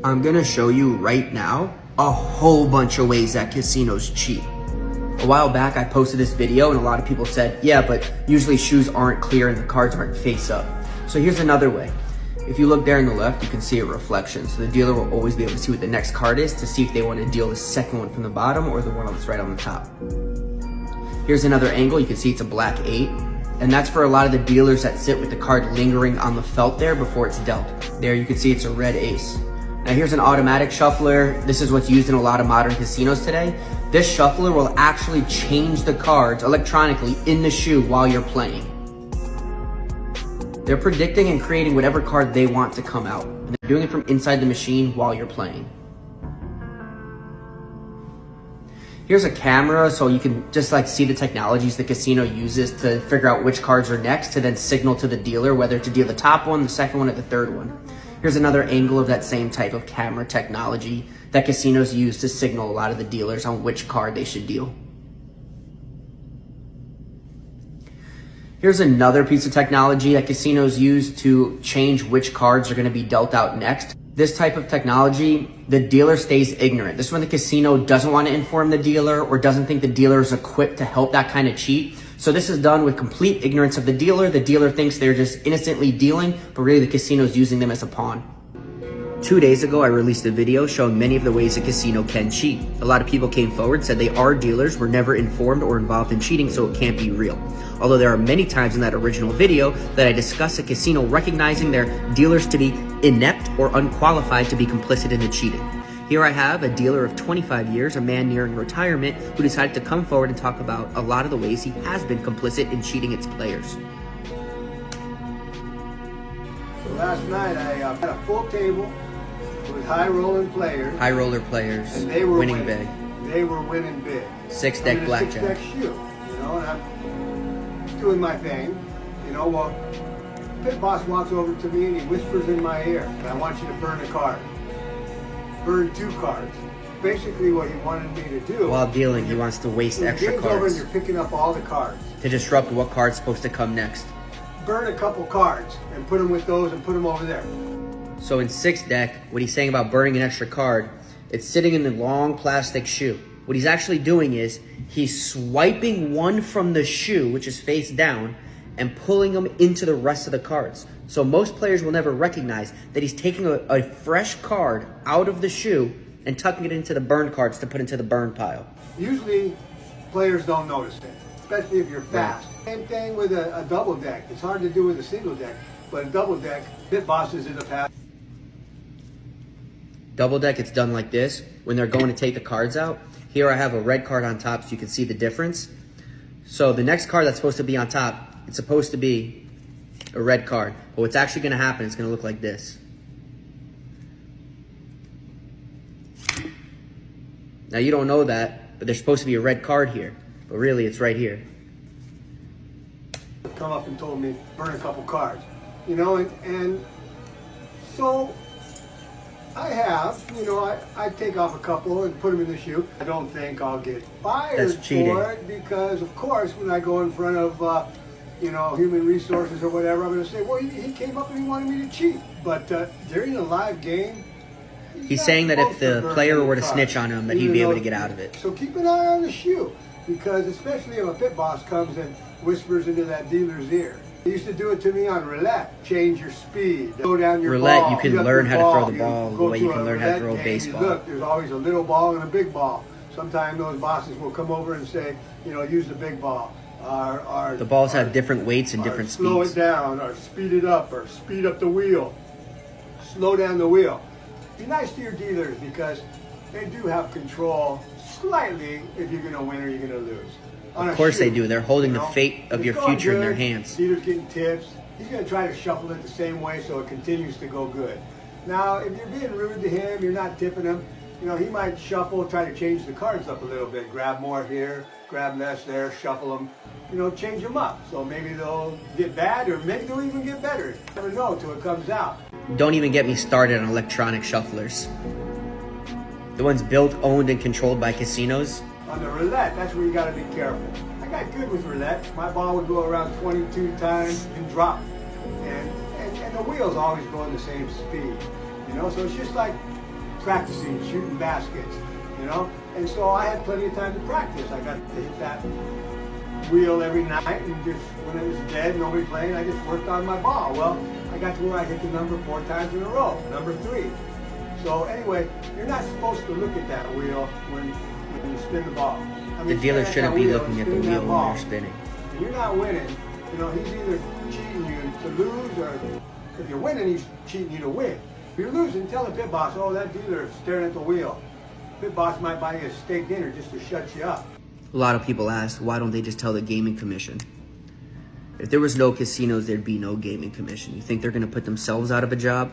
I'm gonna show you right now a whole bunch of ways that casinos cheat. A while back I posted this video and a lot of people said, yeah, but usually shoes aren't clear and the cards aren't face up. So here's another way. If you look there on the left, you can see a reflection. So the dealer will always be able to see what the next card is to see if they want to deal the second one from the bottom or the one that's right on the top. Here's another angle. You can see it's a black 8. And that's for a lot of the dealers that sit with the card lingering on the felt there before it's dealt. There you can see it's a red ace. Now here's an automatic shuffler. This is what's used in a lot of modern casinos today. This shuffler will actually change the cards electronically in the shoe while you're playing. They're predicting and creating whatever card they want to come out. And they're doing it from inside the machine while you're playing. Here's a camera so you can just see the technologies the casino uses to figure out which cards are next to then signal to the dealer whether to deal the top one, the second one, or the third one. Here's another angle of that same type of camera technology that casinos use to signal a lot of the dealers on which card they should deal. Here's another piece of technology that casinos use to change which cards are going to be dealt out next. This type of technology, the dealer stays ignorant. This is when the casino doesn't want to inform the dealer or doesn't think the dealer is equipped to help that kind of cheat. So this is done with complete ignorance of the dealer. The dealer thinks they're just innocently dealing, but really the casino is using them as a pawn. 2 days ago, I released a video showing many of the ways a casino can cheat. A lot of people came forward, said they are dealers, were never informed or involved in cheating, so it can't be real. Although there are many times in that original video that I discuss a casino recognizing their dealers to be inept or unqualified to be complicit in the cheating. Here I have a dealer of 25 years, a man nearing retirement, who decided to come forward and talk about a lot of the ways he has been complicit in cheating its players. So last night I had a full table with high-rolling players. High roller players, and they were winning big. They were winning big. Six-deck blackjack. Six-deck shoe, and I'm doing my thing. Well, pit boss walks over to me and he whispers in my ear, I want you to burn a card. Burn 2 cards. Basically what he wanted me to do. While dealing, he wants to waste extra game's over and cards. you're picking up all the cards. To disrupt what card's supposed to come next. Burn a couple cards and put them with those and put them over there. So in 6-deck, what he's saying about burning an extra card, it's sitting in the long plastic shoe. What he's actually doing is he's swiping one from the shoe, which is face down, and pulling them into the rest of the cards. So most players will never recognize that he's taking a fresh card out of the shoe and tucking it into the burn cards to put into the burn pile. Usually, players don't notice it, especially if you're fast. Right. Same thing with a double deck. It's hard to do with a single deck, but a double deck, pit bosses in the past. Double deck, it's done like this. When they're going to take the cards out, here I have a red card on top so you can see the difference. So the next card that's supposed to be on top, it's supposed to be a red card. But what's actually going to happen, it's going to look like this. Now you don't know that, but there's supposed to be a red card here. But really, it's right here. Come up and told me, burn a couple cards. And so I have, I take off a couple and put them in the shoe. I don't think I'll get fired for it because, of course, when I go in front of, human resources or whatever, I'm going to say, well, he came up and he wanted me to cheat. But during a live game, he's saying that if the player were to snitch on him, that he'd be able to get out of it. So keep an eye on the shoe because especially if a pit boss comes and whispers into that dealer's ear. They used to do it to me on roulette. Change your speed. Slow down your roulette, ball. you can learn how to throw the ball the way you can learn how to throw a baseball. Look, there's always a little ball and a big ball. Sometimes those bosses will come over and say, use the big ball. The balls have different weights and different speeds. Slow it down, or speed it up, or speed up the wheel. Slow down the wheel. Be nice to your dealers because they do have control slightly if you're going to win or you're going to lose. Of course they do. They're holding the fate of your future in their hands. Dealer's getting tips. He's going to try to shuffle it the same way so it continues to go good. Now, if you're being rude to him, you're not tipping him, he might shuffle, try to change the cards up a little bit. Grab more here, grab less there, shuffle them, change them up. So maybe they'll get bad or maybe they'll even get better. You never know until it comes out. Don't even get me started on electronic shufflers. The ones built, owned, and controlled by casinos. On the roulette, that's where you got to be careful. I got good with roulette. My ball would go around 22 times and drop. And the wheels always going the same speed. So it's just like practicing shooting baskets, you know. And so I had plenty of time to practice. I got to hit that wheel every night, and just when it was dead, nobody playing, I just worked on my ball. Well, I got to where I hit the number 4 times in a row, number 3. So anyway, you're not supposed to look at that wheel when you spin the ball. I mean, The dealer stand at shouldn't that be wheel looking and at the spin that wheel when ball. you're spinning. If you're not winning, you know, he's either cheating you to lose, or if you're winning, he's cheating you to win. If you're losing, tell the pit boss, oh, that dealer's staring at the wheel. Pit boss might buy you a steak dinner just to shut you up. A lot of people ask, why don't they just tell the gaming commission? If there was no casinos, there'd be no gaming commission. You think they're going to put themselves out of a job?